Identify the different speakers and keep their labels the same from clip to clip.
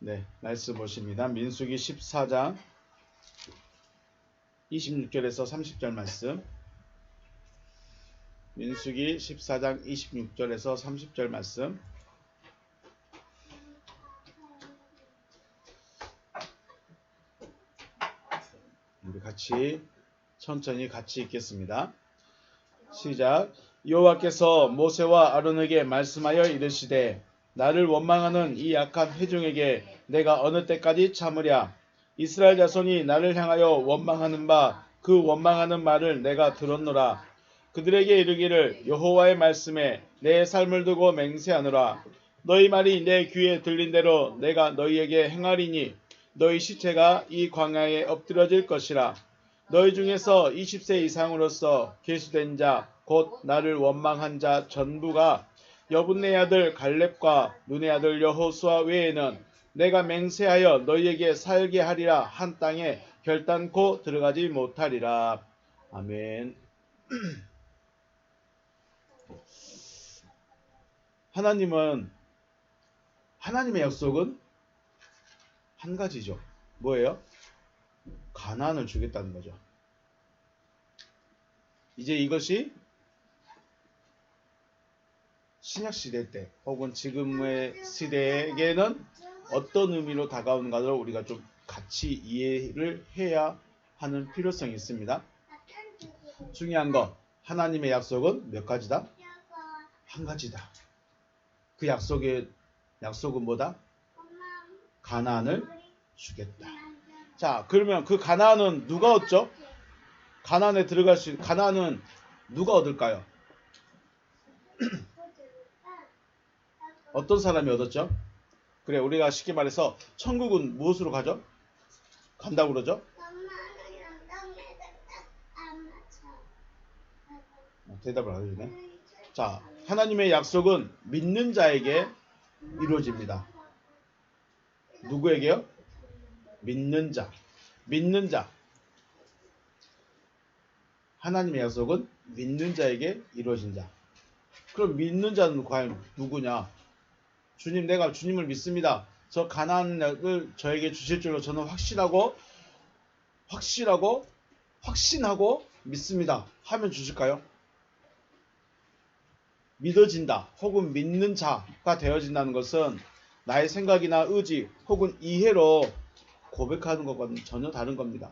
Speaker 1: 네, 말씀 보십니다. 민수기 14장 26절에서 30절 말씀. 민수기 14장 26절에서 30절 말씀. 우리 같이 천천히 같이 읽겠습니다. 시작. 여호와께서 모세와 아론에게 말씀하여 이르시되 나를 원망하는 이 약한 회중에게 내가 어느 때까지 참으랴. 이스라엘 자손이 나를 향하여 원망하는 바 그 원망하는 말을 내가 들었노라. 그들에게 이르기를 여호와의 말씀에 내 삶을 두고 맹세하노라. 너희 말이 내 귀에 들린 대로 내가 너희에게 행하리니 너희 시체가 이 광야에 엎드러질 것이라. 너희 중에서 20세 이상으로서 계수된 자 곧 나를 원망한 자 전부가 여분네 아들 갈렙과 눈의 아들 여호수아 외에는 내가 맹세하여 너희에게 살게 하리라 한 땅에 결단코 들어가지 못하리라. 아멘. 하나님의 약속은 한 가지죠. 뭐예요? 가나안을 주겠다는 거죠. 이제 이것이 신약시대 때 혹은 지금의 시대에게는 어떤 의미로 다가오는가를 우리가 좀 같이 이해를 해야 하는 필요성이 있습니다. 중요한 거, 하나님의 약속은 몇 가지다? 한 가지다. 그 약속은 뭐다? 가나안을 주겠다. 자, 그러면 그 가나안은 누가 얻죠? 가나안에 들어갈 수 있는 가나안은 누가 얻을까요? 어떤 사람이 얻었죠? 그래, 우리가 쉽게 말해서 천국은 무엇으로 가죠? 간다고 그러죠? 대답을 안 해주네. 자, 하나님의 약속은 믿는 자에게 이루어집니다. 누구에게요? 믿는 자. 믿는 자. 하나님의 약속은 믿는 자에게 이루어진 자. 그럼 믿는 자는 과연 누구냐? 주님, 내가 주님을 믿습니다. 저 가나안을 저에게 주실 줄로 저는 확신하고 믿습니다. 하면 주실까요? 믿어진다 혹은 믿는 자가 되어진다는 것은 나의 생각이나 의지 혹은 이해로 고백하는 것과는 전혀 다른 겁니다.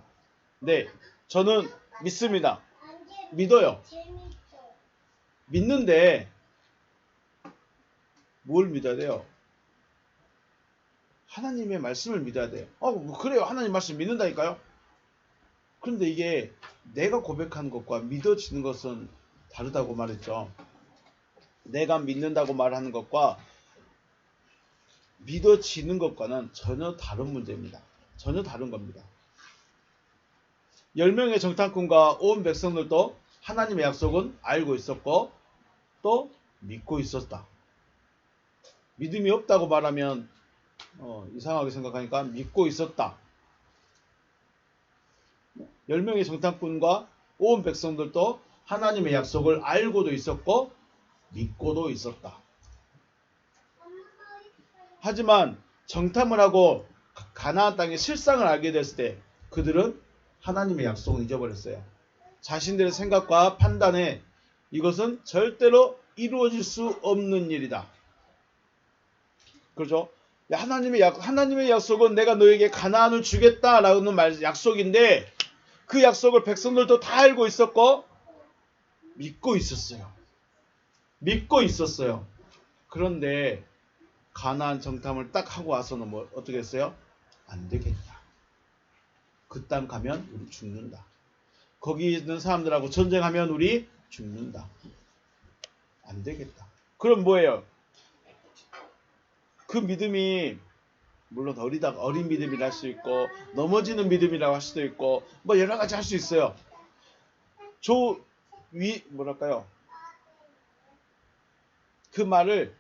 Speaker 1: 네, 저는 믿습니다. 믿어요. 믿는데 뭘 믿어야 돼요? 하나님의 말씀을 믿어야 돼요. 그래요. 하나님 말씀 믿는다니까요. 그런데 이게 내가 고백하는 것과 믿어지는 것은 다르다고 말했죠. 내가 믿는다고 말하는 것과 믿어지는 것과는 전혀 다른 문제입니다. 전혀 다른 겁니다. 10명의 정탐꾼과 온 백성들도 하나님의 약속은 알고 있었고 또 믿고 있었다. 믿음이 없다고 말하면 이상하게 생각하니까 믿고 있었다. 10명의 정탐꾼과 온 백성들도 하나님의 약속을 알고도 있었고 믿고도 있었다. 하지만 정탐을 하고 가나안 땅의 실상을 알게 됐을 때 그들은 하나님의 약속을 잊어버렸어요. 자신들의 생각과 판단에 이것은 절대로 이루어질 수 없는 일이다. 그렇죠? 하나님의 약속은 내가 너에게 가나안을 주겠다라는 약속인데 그 약속을 백성들도 다 알고 있었고 믿고 있었어요. 그런데 가나안 정탐을 딱 하고 와서는 어떻게 했어요? 안 되겠다. 그 땅 가면 우리 죽는다. 거기 있는 사람들하고 전쟁하면 우리 죽는다. 안 되겠다. 그럼 뭐예요? 그 믿음이 물론 어린 믿음이라 할 수 있고 넘어지는 믿음이라고 할 수도 있고 여러 가지 할 수 있어요. 그 말을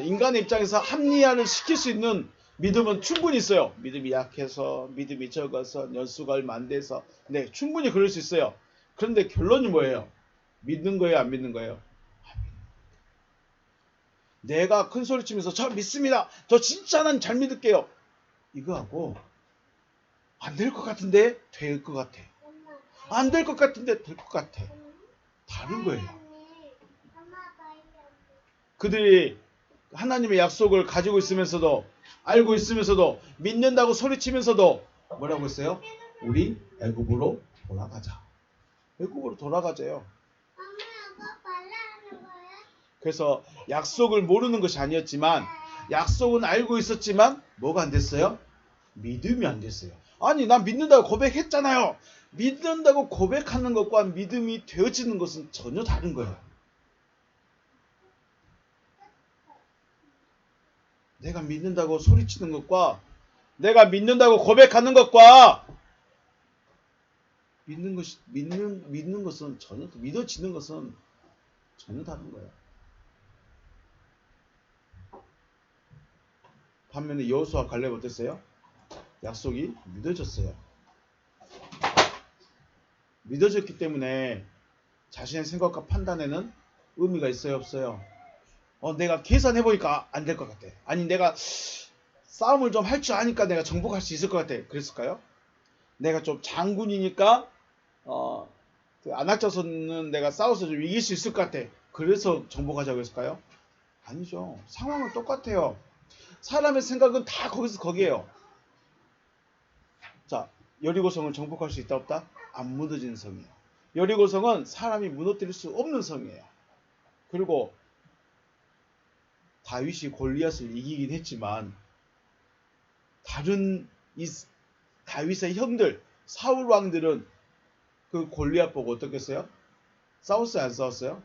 Speaker 1: 인간의 입장에서 합리화를 시킬 수 있는 믿음은 충분히 있어요. 믿음이 약해서, 믿음이 적어서, 연수가 얼마 안 돼서. 네, 충분히 그럴 수 있어요. 그런데 결론이 뭐예요? 믿는 거예요? 안 믿는 거예요? 내가 큰 소리 치면서 저 믿습니다. 저 진짜 난 잘 믿을게요. 이거하고 안 될 것 같은데 될 것 같아. 안 될 것 같은데 될 것 같아. 다른 거예요. 그들이 하나님의 약속을 가지고 있으면서도 알고 있으면서도 믿는다고 소리치면서도 뭐라고 했어요? 우리 애굽으로 돌아가자. 애굽으로 돌아가자요. 그래서 약속을 모르는 것이 아니었지만 약속은 알고 있었지만 뭐가 안 됐어요? 믿음이 안 됐어요. 아니 난 믿는다고 고백했잖아요. 믿는다고 고백하는 것과 믿음이 되어지는 것은 전혀 다른 거예요. 내가 믿는다고 소리치는 것과 내가 믿는다고 고백하는 것과 믿는 것은 전혀 믿어지는 것은 전혀 다른 거예요. 반면에 여호수아 갈렙 어땠어요? 약속이 믿어졌어요. 믿어졌기 때문에 자신의 생각과 판단에는 의미가 있어요, 없어요? 내가 계산해보니까 안 될 것 같아. 아니, 내가 싸움을 좀 할 줄 아니까 내가 정복할 수 있을 것 같아. 그랬을까요? 내가 좀 장군이니까, 그 안악자손은 내가 싸워서 좀 이길 수 있을 것 같아. 그래서 정복하자고 했을까요? 아니죠. 상황은 똑같아요. 사람의 생각은 다 거기서 거기에요. 자, 여리고성을 정복할 수 있다 없다? 안 무너지는 성이에요. 여리고성은 사람이 무너뜨릴 수 없는 성이에요. 그리고 다윗이 골리앗을 이기긴 했지만 다른 다윗의 형들 사울 왕들은 그 골리앗 보고 어떻겠어요? 싸웠어요? 안 싸웠어요?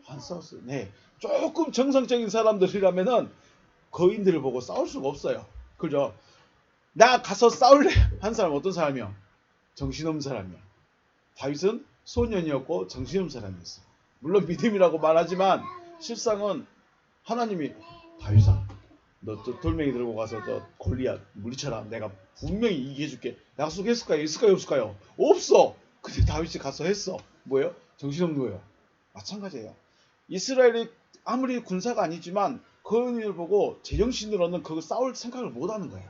Speaker 1: 안 싸웠어요. 네, 조금 정상적인 사람들이라면은 거인들을 보고 싸울 수가 없어요. 그죠? 나 가서 싸울래 한 사람 어떤 사람이요? 정신없는 사람이요. 다윗은 소년이었고 정신없는 사람이었어. 물론 믿음이라고 말하지만 실상은 하나님이 다윗아 너 돌멩이 들고 가서 저 골리앗 물리쳐라. 내가 분명히 이기게 해줄게. 약속했을까요? 있을까요? 없을까요? 없어. 근데 다윗이 가서 했어. 뭐예요? 정신없는 거예요. 마찬가지예요. 이스라엘이 아무리 군사가 아니지만 거인을 보고 제정신으로는 그거 싸울 생각을 못하는 거예요.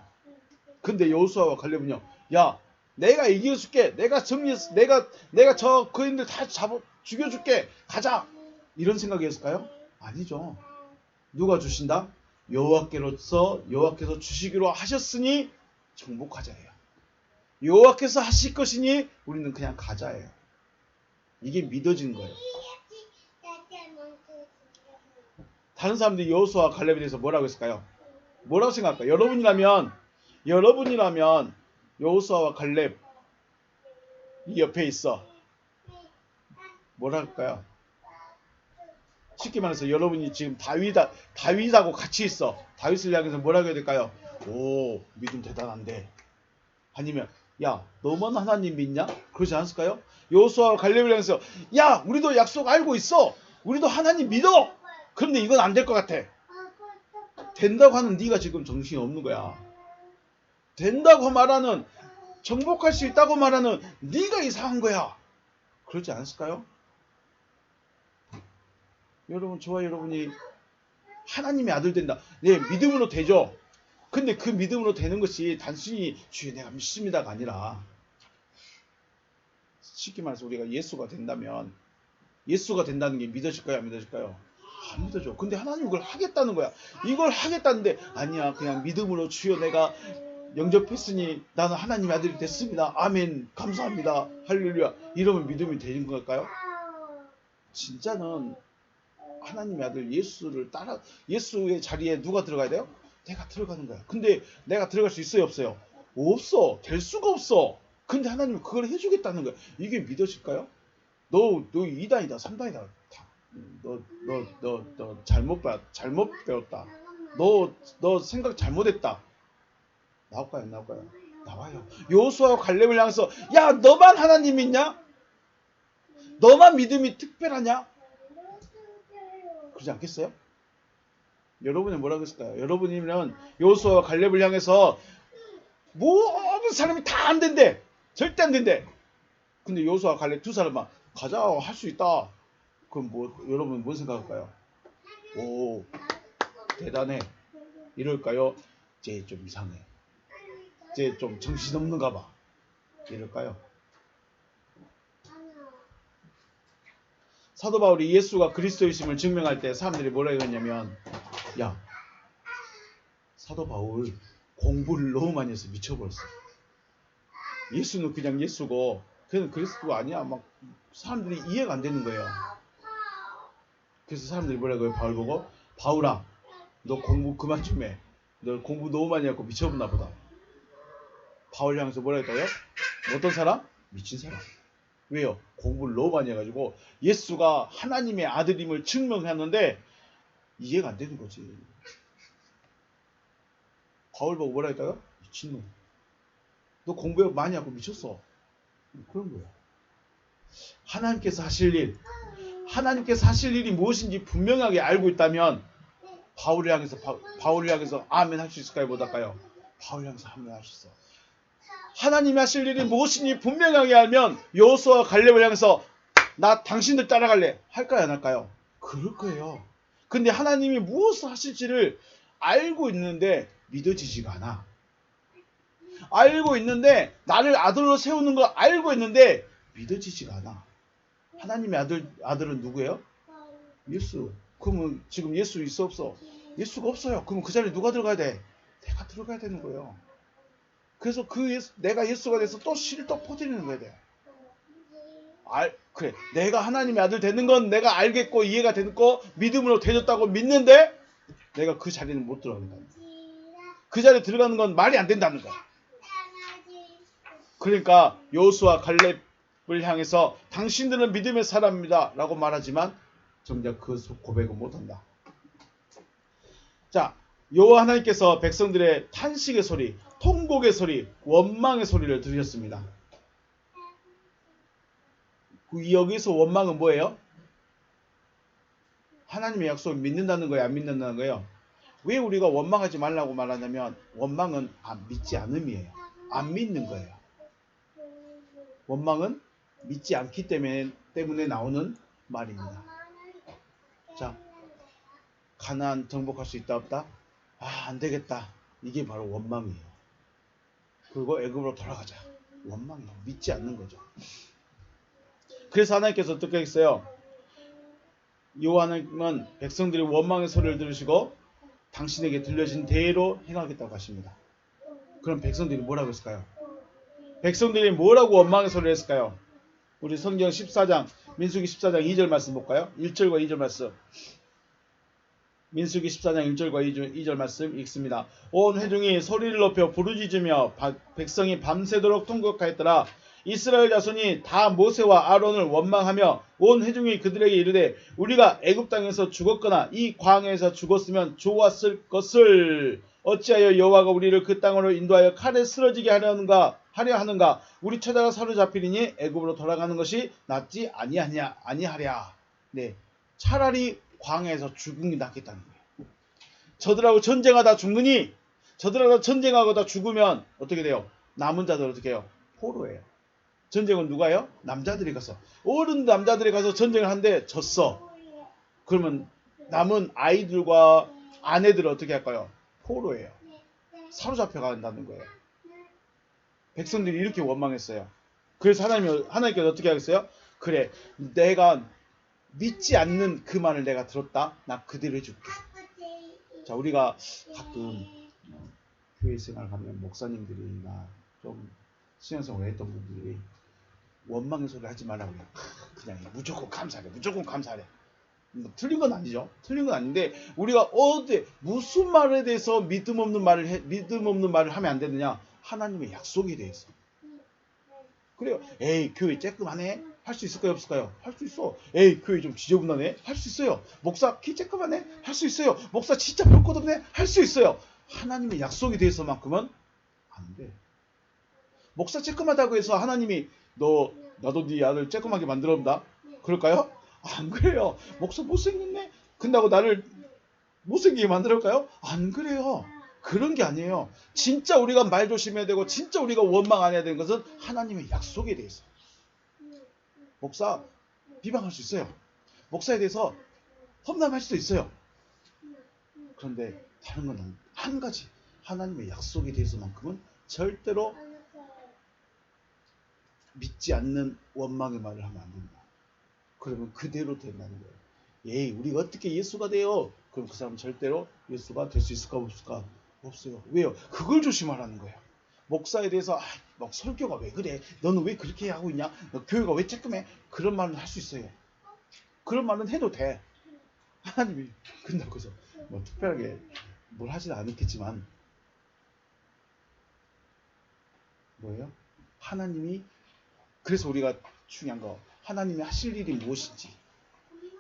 Speaker 1: 근데 여호수아와 갈렙은요. 야, 내가 이겨줄게. 내가 정리해서 내가 저 거인들 다 죽여줄게. 가자. 이런 생각이었을까요? 아니죠. 누가 주신다? 여호와께서 주시기로 하셨으니 정복하자예요. 여호와께서 하실 것이니 우리는 그냥 가자예요. 이게 믿어지는 거예요. 다른 사람들이 여호수아와 갈렙에 대해서 뭐라고 했을까요? 뭐라고 생각할까요? 여러분이라면 여호수아와 갈렙 이 옆에 있어. 뭐라 할까요? 쉽게 말해서 여러분이 지금 다윗하고 같이 있어. 다윗을 향해서 뭐라고 해야 될까요? 오, 믿음 대단한데. 아니면 야, 너만 하나님 믿냐? 그러지 않았을까요? 여호수아와 갈렙을 향해서 야, 우리도 약속 알고 있어. 우리도 하나님 믿어. 그런데 이건 안 될 것 같아. 된다고 하는 네가 지금 정신이 없는 거야. 된다고 말하는 정복할 수 있다고 말하는 네가 이상한 거야. 그러지 않았을까요? 여러분, 저와 여러분이 하나님의 아들 된다. 네, 믿음으로 되죠. 근데 그 믿음으로 되는 것이 단순히 주여 내가 믿습니다가 아니라 쉽게 말해서 우리가 예수가 된다면 예수가 된다는 게 믿어질까요? 안 믿어질까요? 안 믿어져. 근데 하나님 이걸 하겠다는 거야. 이걸 하겠다는데 아니야. 그냥 믿음으로 주여 내가 영접했으니 나는 하나님의 아들이 됐습니다. 아멘. 감사합니다. 할렐루야. 이러면 믿음이 되는 걸까요? 진짜는 하나님의 아들 예수의 자리에 누가 들어가야 돼요? 내가 들어가는 거야. 근데 내가 들어갈 수 있어요? 없어요? 없어. 될 수가 없어. 근데 하나님은 그걸 해주겠다는 거야. 이게 믿어질까요? 너 2단이다, 3단이다. 너 잘못 배웠다. 너 생각 잘못했다. 나올까요? 안 나올까요? 나와요. 여호수아와 갈렙을 향해서 야, 너만 하나님 믿냐? 너만 믿음이 특별하냐? 그러지 않겠어요? 여러분은 뭐라고 했을까요? 여러분이면 여호수아와 갈렙을 향해서 모든 사람이 다 안 된대. 절대 안 된대. 근데 여호수아와 갈렙 두 사람만 가자, 할 수 있다. 그럼 여러분 뭔 생각할까요? 오, 대단해. 이럴까요? 쟤 좀 이상해. 이제 좀 정신없는가 봐. 이럴까요? 사도 바울이 예수가 그리스도이심을 증명할 때 사람들이 뭐라 했냐면, 야, 사도 바울 공부를 너무 많이 해서 미쳐버렸어. 예수는 그냥 예수고 그는 그리스도가 아니야. 막 사람들이 이해가 안 되는 거예요. 그래서 사람들이 뭐라고요? 바울 보고, 바울아, 너 공부 그만 좀 해. 너 공부 너무 많이 하고 미쳐버렸나 보다. 바울 향해서 뭐라 했다고요? 어떤 사람? 미친 사람. 왜요? 공부를 너무 많이 해가지고 예수가 하나님의 아들임을 증명했는데 이해가 안 되는 거지. 바울 보고 뭐라 했다고요? 미친놈. 너 공부 많이 하고 미쳤어. 그런 거예요. 하나님께서 하실 일이 무엇인지 분명하게 알고 있다면 바울을 향해서 아멘 할 수 있을까요? 못할까요? 바울을 향해서 아멘 할 수 있어. 하나님이 하실 일이 무엇인지 분명하게 알면 여호수아와 갈렙을 향해서 나 당신들 따라갈래 할까요? 안 할까요? 그럴 거예요. 근데 하나님이 무엇을 하실지를 알고 있는데 믿어지지가 않아. 알고 있는데 나를 아들로 세우는 거 알고 있는데 믿어지지가 않아. 하나님의 아들은 누구예요? 예수. 그러면 지금 예수 있어 없어? 예수가 없어요. 그러면 그 자리에 누가 들어가야 돼? 내가 들어가야 되는 거예요. 그래서 내가 예수가 돼서 또 씨를 또 퍼뜨리는 거야 돼. 그래. 내가 하나님의 아들 되는 건 내가 알겠고 이해가 됐고 믿음으로 되졌다고 믿는데 내가 그 자리는 못 들어간다. 그 자리에 들어가는 건 말이 안 된다는 거야. 그러니까 여호수아 갈렙을 향해서 당신들은 믿음의 사람입니다 라고 말하지만 정작 그 고백은 못한다. 자, 여호와 하나님께서 백성들의 탄식의 소리, 통곡의 소리, 원망의 소리를 들으셨습니다. 여기서 원망은 뭐예요? 하나님의 약속을 믿는다는 거예요? 안 믿는다는 거예요? 왜 우리가 원망하지 말라고 말하냐면 원망은 믿지 않음이에요. 안 믿는 거예요. 원망은 믿지 않기 때문에 나오는 말입니다. 자, 가나안 정복할 수 있다 없다? 안 되겠다. 이게 바로 원망이에요. 그리고 애굽으로 돌아가자. 원망이에요. 믿지 않는 거죠. 그래서 하나님께서 어떻게 했어요? 여호와 하나님은 백성들이 원망의 소리를 들으시고 당신에게 들려진 대로 행하겠다고 하십니다. 그럼 백성들이 뭐라고 했을까요? 백성들이 뭐라고 원망의 소리를 했을까요? 우리 성경 14장 민수기 14장 2절 말씀 볼까요? 1절과 2절 말씀. 민수기 14장 1절과 2절 말씀 읽습니다. 온 회중이 소리를 높여 부르짖으며 백성이 밤새도록 통곡하였더라. 이스라엘 자손이 다 모세와 아론을 원망하며 온 회중이 그들에게 이르되 우리가 애굽 땅에서 죽었거나 이 광야에서 죽었으면 좋았을 것을 어찌하여 여호와가 우리를 그 땅으로 인도하여 칼에 쓰러지게 하려 하는가 우리 처자가 사로잡히리니 애굽으로 돌아가는 것이 낫지 아니하랴. 네, 차라리 광야에서 죽은 게 낫겠다는 거예요. 저들하고 전쟁하다 죽느니 저들하고 전쟁하다 죽으면 어떻게 돼요? 남은 자들 어떻게 해요? 포로예요. 전쟁은 누가 해요? 남자들이 가서. 어른 남자들이 가서 전쟁을 하는데 졌어. 그러면 남은 아이들과 아내들은 어떻게 할까요? 포로예요. 사로잡혀 간다는 거예요. 백성들이 이렇게 원망했어요. 그래서 하나님께서 어떻게 하겠어요? 그래, 내가 믿지 않는 그 말을 내가 들었다. 나 그대로 해줄게. 자, 우리가 가끔 교회 생활하면 목사님들이나 좀 신앙생활 했던 분들이 원망의 소리 하지 말라고 해요. 그냥 무조건 감사해. 뭐 틀린 건 아니죠. 틀린 건 아닌데 우리가 무슨 말에 대해서 믿음 없는 말을 하면 안 되느냐? 하나님의 약속에 대해서. 그래요. 에이, 교회 쬐끔하네. 할 수 있을까요? 없을까요? 할 수 있어. 에이, 교회 좀 지저분하네. 할 수 있어요. 목사 키 쬐끔하네. 할 수 있어요. 목사 진짜 별 것 없네. 할 수 있어요. 하나님의 약속에 대해서만큼은 안 돼. 목사 쬐끔하다고 해서 하나님이 나도 네 아들 쬐끔하게 만들어온다. 그럴까요? 안 그래요. 목사 못생겼네. 근다고 나를 못생기게 만들어올까요? 안 그래요. 그런 게 아니에요. 진짜 우리가 말 조심해야 되고 진짜 우리가 원망 안 해야 되는 것은 하나님의 약속에 대해서. 목사 비방할 수 있어요. 목사에 대해서 험담할 수도 있어요. 그런데 다른 건 한 가지 하나님의 약속에 대해서만큼은 절대로 믿지 않는 원망의 말을 하면 안 됩니다. 그러면 그대로 된다는 거예요. 에이, 우리가 어떻게 예수가 돼요? 그럼 그 사람은 절대로 예수가 될 수 있을까 없을까? 없어요. 왜요? 그걸 조심하라는 거예요. 목사에 대해서 막 설교가 왜 그래? 너는 왜 그렇게 하고 있냐? 너 교회가 왜 쬐끔해? 그런 말은 할 수 있어요. 그런 말은 해도 돼. 하나님이 그런다고 해서 뭐 특별하게 뭘 하지는 않겠지만 뭐예요? 하나님이 그래서 우리가 중요한 거 하나님이 하실 일이 무엇인지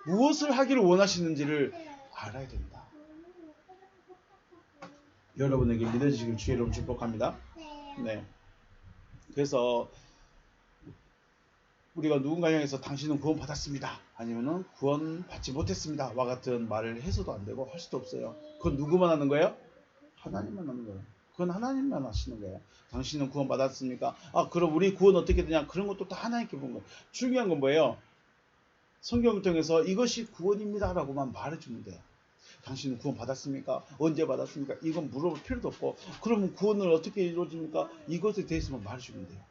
Speaker 1: 무엇을 하기를 원하시는지를 알아야 된다. 여러분에게 믿어지시길 주의 이름으로 축복합니다. 네. 그래서 우리가 누군가 향해서 당신은 구원 받았습니다. 아니면은 구원 받지 못했습니다. 와 같은 말을 해서도 안 되고 할 수도 없어요. 그건 누구만 하는 거예요? 하나님만 하는 거예요. 그건 하나님만 하시는 거예요. 당신은 구원 받았습니까? 아, 그럼 우리 구원 어떻게 되냐? 그런 것도 다 하나님께 본 거예요. 중요한 건 뭐예요? 성경을 통해서 이것이 구원입니다 라고만 말해주면 돼요. 당신은 구원 받았습니까? 언제 받았습니까? 이건 물어볼 필요도 없고 그러면 구원을 어떻게 이루어집니까? 이것에 대해서만 말해주면 돼요.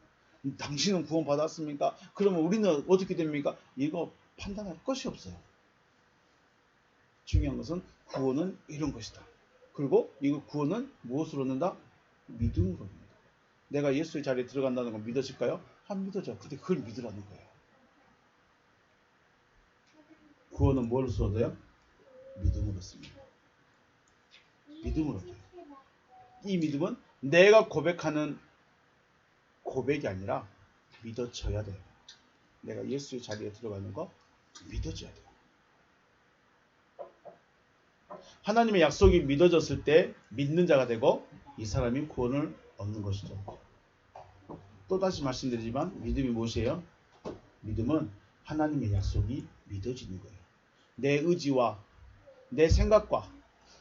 Speaker 1: 당신은 구원 받았습니까? 그러면 우리는 어떻게 됩니까? 이거 판단할 것이 없어요. 중요한 것은 구원은 이런 것이다. 그리고 이거 구원은 무엇으로 얻는다? 믿음으로 얻는다. 내가 예수의 자리에 들어간다는 건 믿어질까요? 안 믿어져. 근데 그걸 믿으라는 거예요. 구원은 뭘로써 얻어요? 믿음으로 얻습니다. 믿음으로 얻어요. 이 믿음은 내가 고백하는 고백이 아니라 믿어져야 돼요. 내가 예수의 자리에 들어가는 거 믿어져야 돼요. 하나님의 약속이 믿어졌을 때 믿는 자가 되고 이 사람이 구원을 얻는 것이죠. 또다시 말씀드리지만 믿음이 무엇이에요? 믿음은 하나님의 약속이 믿어지는 거예요. 내 의지와 내 생각과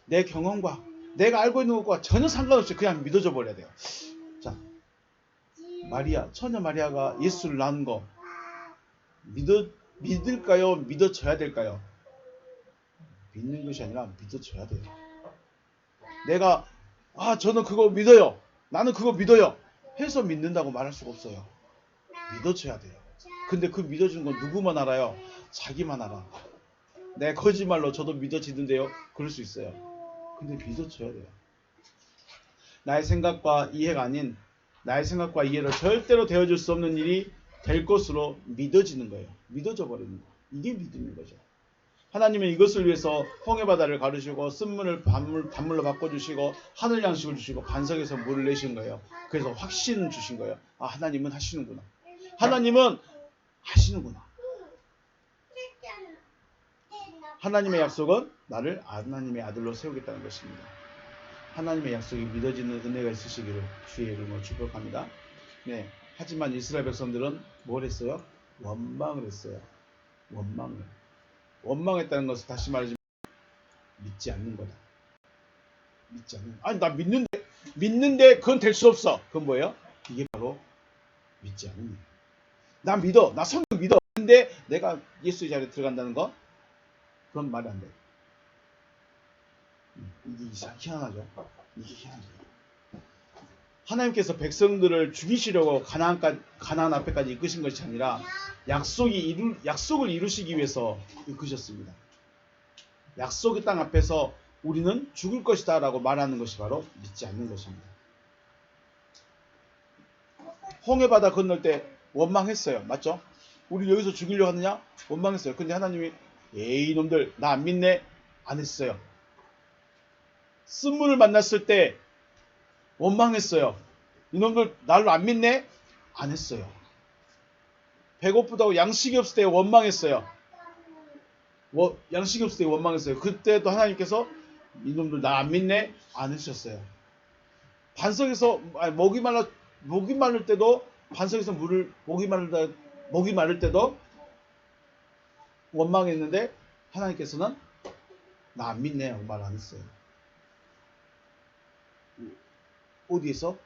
Speaker 1: 내 경험과 내가 알고 있는 것과 전혀 상관없이 그냥 믿어져 버려야 돼요. 자, 마리아, 처녀 마리아가 예수를 낳은 거 믿을까요? 믿어져야 될까요? 믿는 것이 아니라 믿어져야 돼요. 내가 저는 그거 믿어요. 나는 그거 믿어요. 해서 믿는다고 말할 수가 없어요. 믿어져야 돼요. 근데 그 믿어주는 건 누구만 알아요? 자기만 알아. 내 거짓말로 저도 믿어지는데요. 그럴 수 있어요. 근데 믿어져야 돼요. 나의 생각과 이해가 아닌 나의 생각과 이해로 절대로 되어줄 수 없는 일이 될 것으로 믿어지는 거예요. 믿어져 버리는 거. 이게 믿음인 거죠. 하나님은 이것을 위해서 홍해바다를 가르시고 쓴물을 단물로 바꿔주시고 하늘 양식을 주시고 반석에서 물을 내신 거예요. 그래서 확신을 주신 거예요. 아, 하나님은 하시는구나. 하나님은 하시는구나. 하나님의 약속은 나를 하나님의 아들로 세우겠다는 것입니다. 하나님의 약속이 믿어지는 은혜가 있으시기를 주의 이름으로 축복합니다. 네. 하지만 이스라엘 백성들은 뭘 했어요? 원망을 했어요. 원망했다는 것을 다시 말하자면 믿지 않는 거다. 믿지 않는. 아니, 나 믿는데 그건 될 수 없어. 그건 뭐예요? 이게 바로 믿지 않는 거예요. 나 믿어. 나 성경 믿어. 근데 내가 예수의 자리에 들어간다는 거 그건 말이 안 돼. 이게 희한하죠. 이게 희한하죠. 하나님께서 백성들을 죽이시려고 가나안 앞에까지 이끄신 것이 아니라 약속을 이루시기 위해서 이끄셨습니다. 약속의 땅 앞에서 우리는 죽을 것이다 라고 말하는 것이 바로 믿지 않는 것입니다. 홍해바다 건널 때 원망했어요. 맞죠? 우리 여기서 죽이려고 하느냐? 원망했어요. 근데 하나님이 에이 이놈들 나 안 믿네? 안 했어요. 쓴물을 만났을 때 원망했어요. 이놈들 나를 안 믿네? 안 했어요. 배고프다고 양식이 없을 때 원망했어요. 양식이 없을 때 원망했어요. 그때도 하나님께서 이놈들 나 안 믿네? 안 해주셨어요. 반석에서 목이 마를 때도 반석에서 목이 마를 때도 원망했는데 하나님께서는 나 안 믿네 하고 말 안 했어요. 어디에서?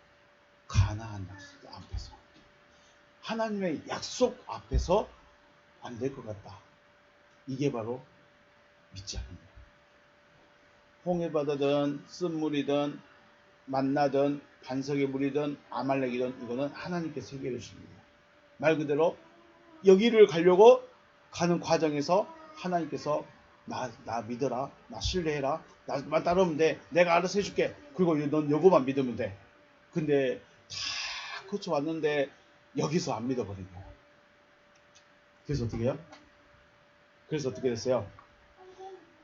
Speaker 1: 가나안 앞에서. 하나님의 약속 앞에서 안 될 것 같다. 이게 바로 믿지 않는 거예요. 홍해바다든 쓴물이든 만나든 반석의 물이든 아말렉이든 이거는 하나님께서 해결해 주십니다. 말 그대로 여기를 가려고 가는 과정에서 하나님께서 나 믿어라, 나 신뢰해라, 나만 따르면 돼, 내가 알아서 해줄게, 그리고 넌 요거만 믿으면 돼. 근데 다 거쳐왔는데 여기서 안 믿어버린 거야. 그래서 어떻게 해요? 그래서 어떻게 됐어요?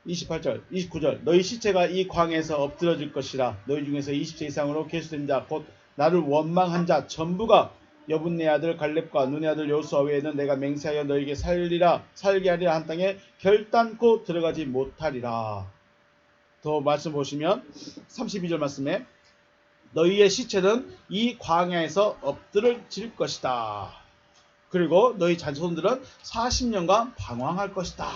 Speaker 1: 28절, 29절 너희 시체가 이 광에서 엎드러질 것이라. 너희 중에서 20세 이상으로 계수된 자 곧 나를 원망한 자 전부가 여분네 아들 갈렙과 눈의 아들 여호수아 외에는 내가 맹세하여 너에게 살게 하리라 한 땅에 결단코 들어가지 못하리라. 더 말씀 보시면 32절 말씀에 너희의 시체는 이 광야에서 엎드러질 것이다. 그리고 너희 자손들은 40년간 방황할 것이다.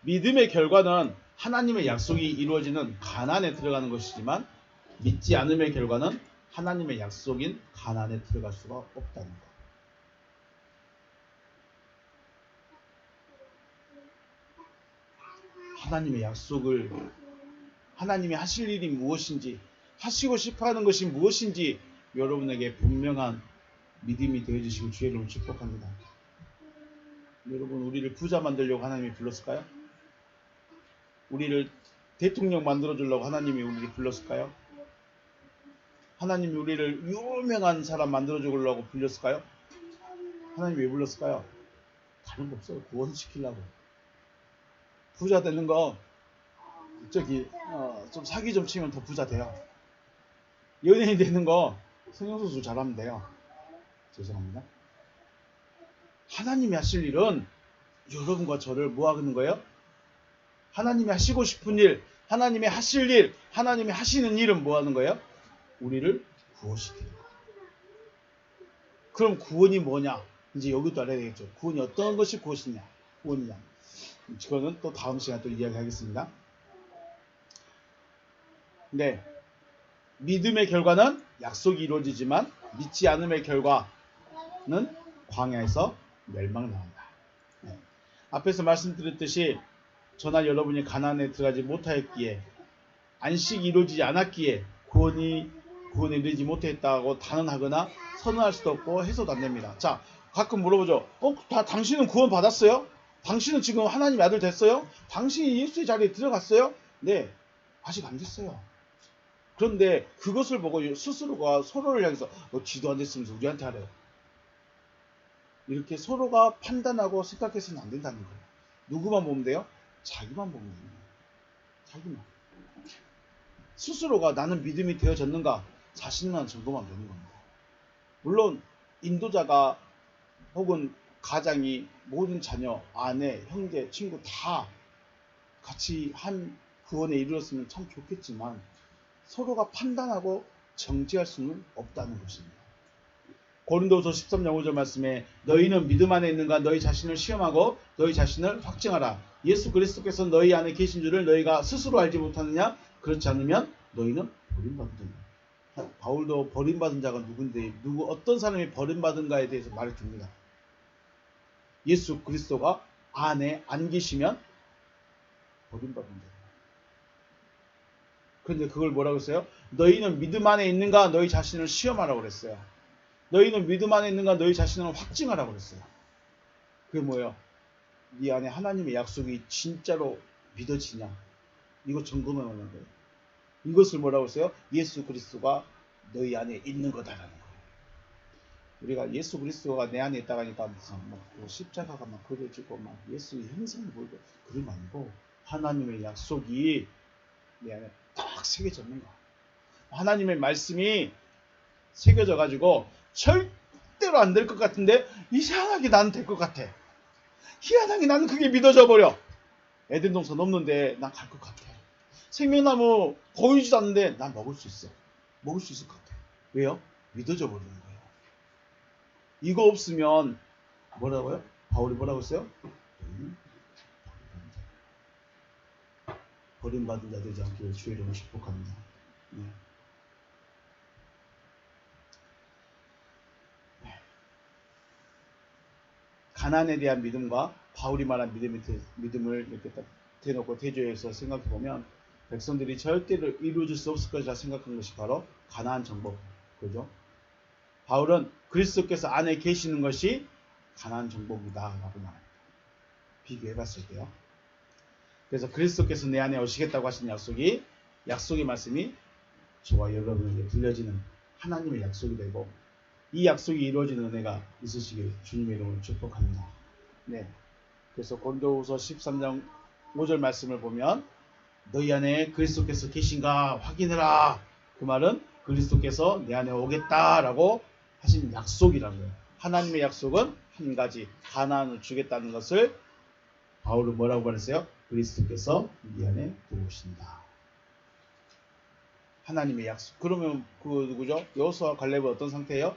Speaker 1: 믿음의 결과는 하나님의 약속이 이루어지는 가나안에 들어가는 것이지만 믿지 않음의 결과는 하나님의 약속인 가나안에 들어갈 수가 없다는 것. 하나님의 약속을, 하나님이 하실 일이 무엇인지, 하시고 싶어하는 것이 무엇인지 여러분에게 분명한 믿음이 되어주시고 주의 이름으로 축복합니다. 여러분, 우리를 부자 만들려고 하나님이 불렀을까요? 우리를 대통령 만들어주려고 하나님이 우리를 불렀을까요? 하나님이 우리를 유명한 사람 만들어주려고 불렀을까요? 하나님이 왜 불렀을까요? 다른 거 없어요. 구원시키려고. 부자 되는 거 좀 사기 좀 치면 더 부자 돼요. 연예인 되는 거 성형수술 잘하면 돼요. 죄송합니다. 하나님이 하실 일은 여러분과 저를 뭐 하는 거예요? 하나님이 하시고 싶은 일, 하나님이 하실 일, 하나님이 하시는 일은 뭐 하는 거예요? 우리를 구원시키는 거예요. 그럼 구원이 뭐냐? 이제 여기도 알아야 되겠죠. 구원이 어떤 것이 구원이냐? 그거는 또 다음 시간에 또 이야기하겠습니다. 네, 믿음의 결과는 약속이 이루어지지만 믿지 않음의 결과는 광야에서 멸망을 당한다. 네. 앞에서 말씀드렸듯이 저나 여러분이 가나안에 들어가지 못하였기에, 안식이 이루어지지 않았기에 구원에 이르지 못했다고 단언하거나 선언할 수도 없고 해서도 안 됩니다. 자, 가끔 물어보죠. 당신은 구원 받았어요? 당신은 지금 하나님의 아들 됐어요? 당신이 예수의 자리에 들어갔어요? 네, 아직 안 됐어요. 그런데 그것을 보고 스스로가 서로를 향해서 지도 안 됐으면서 우리한테 하래요. 이렇게 서로가 판단하고 생각해서는 안 된다는 거예요. 누구만 보면 돼요? 자기만 보면 돼요. 자기만. 스스로가 나는 믿음이 되어졌는가 자신만 점검하면 되는 겁니다. 물론 인도자가 혹은 가장이 모든 자녀, 아내, 형제, 친구 다 같이 한 구원에 이르렀으면 참 좋겠지만 서로가 판단하고 정죄할 수는 없다는 것입니다. 고린도후서 13장 5절 말씀에 너희는 믿음 안에 있는가 너희 자신을 시험하고 너희 자신을 확증하라. 예수 그리스도께서 너희 안에 계신 줄을 너희가 스스로 알지 못하느냐? 그렇지 않으면 너희는 버림받은 자다. 바울도 버림받은 자가 누군데 어떤 사람이 버림받은가에 대해서 말해줍니다. 예수 그리스도가 안에 안 계시면 버림받은 자다. 그런데 그걸 뭐라고 했어요? 너희는 믿음 안에 있는가 너희 자신을 시험하라고 그랬어요. 너희는 믿음 안에 있는가 너희 자신을 확증하라고 그랬어요. 그게 뭐예요? 네 안에 하나님의 약속이 진짜로 믿어지냐? 이거 점검해 보는 거예요. 이것을 뭐라고 했어요? 예수 그리스도가 너희 안에 있는 거다라는 거예요. 우리가 예수 그리스도가 내 안에 있다고 하니까 무슨 십자가가 막 그려지고 막 예수의 형상이 보이고 그런 거 아니고 하나님의 약속이 내 안에 딱 새겨졌는 거야. 하나님의 말씀이 새겨져 가지고 절대로 안 될 것 같은데 이상하게 나는 될 것 같아. 희한하게 나는 그게 믿어져 버려. 에덴 동산 넘는데 난 갈 것 같아. 생명나무 보이지도 않는데 난 먹을 수 있어. 먹을 수 있을 것 같아. 왜요? 믿어져 버리는 거예요. 이거 없으면 뭐라고요? 바울이 뭐라고 했어요? 버림받은 자 되지 않기를 주의 이름으로 축복합니다. 네. 가나안에 대한 믿음과 바울이 말한 믿음을 이렇게 딱 대놓고 대조해서 생각해 보면 백성들이 절대로 이루어질 수 없을 것이라 생각한 것이 바로 가나안 정복. 그죠? 바울은 그리스도께서 안에 계시는 것이 가나안 정복이다라고 말합니다. 비교해 봤을 때요. 그래서 그리스도께서 내 안에 오시겠다고 하신 약속의 말씀이 저와 여러분에게 들려지는 하나님의 약속이 되고 이 약속이 이루어지는 은혜가 있으시길 주님의 이름으로 축복합니다. 네. 그래서 고린도후서 13장 5절 말씀을 보면 너희 안에 그리스도께서 계신가 확인해라. 그 말은 그리스도께서 내 안에 오겠다라고 하신 약속이라는 거예요. 하나님의 약속은 한 가지 가나안을 주겠다는 것을 바울은 뭐라고 말했어요? 그리스도께서 네 안에 들어오신다. 하나님의 약속. 그러면 그 누구죠? 여호수아와 갈렙은 어떤 상태예요?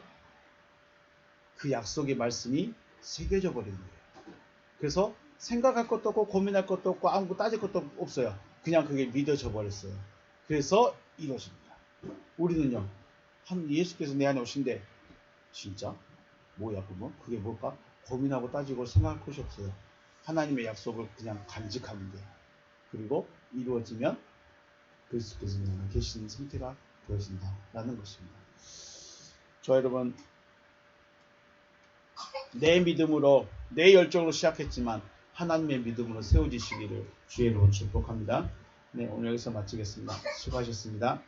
Speaker 1: 그 약속의 말씀이 새겨져 버린 거예요. 그래서 생각할 것도 없고 고민할 것도 없고 아무것도 따질 것도 없어요. 그냥 그게 믿어져 버렸어요. 그래서 이것입니다. 우리는요. 한 예수께서 내 안에 오신데 진짜? 뭐야 그거? 그게 뭘까? 고민하고 따지고 생각할 것이 없어요. 하나님의 약속을 그냥 간직하는 게 그리고 이루어지면 그리스도께서 내 안에 계시는 상태가 되어진다라는 것입니다. 저 여러분 내 믿음으로 내 열정으로 시작했지만 하나님의 믿음으로 세워지시기를 주의 이름으로 축복합니다. 네, 오늘 여기서 마치겠습니다. 수고하셨습니다.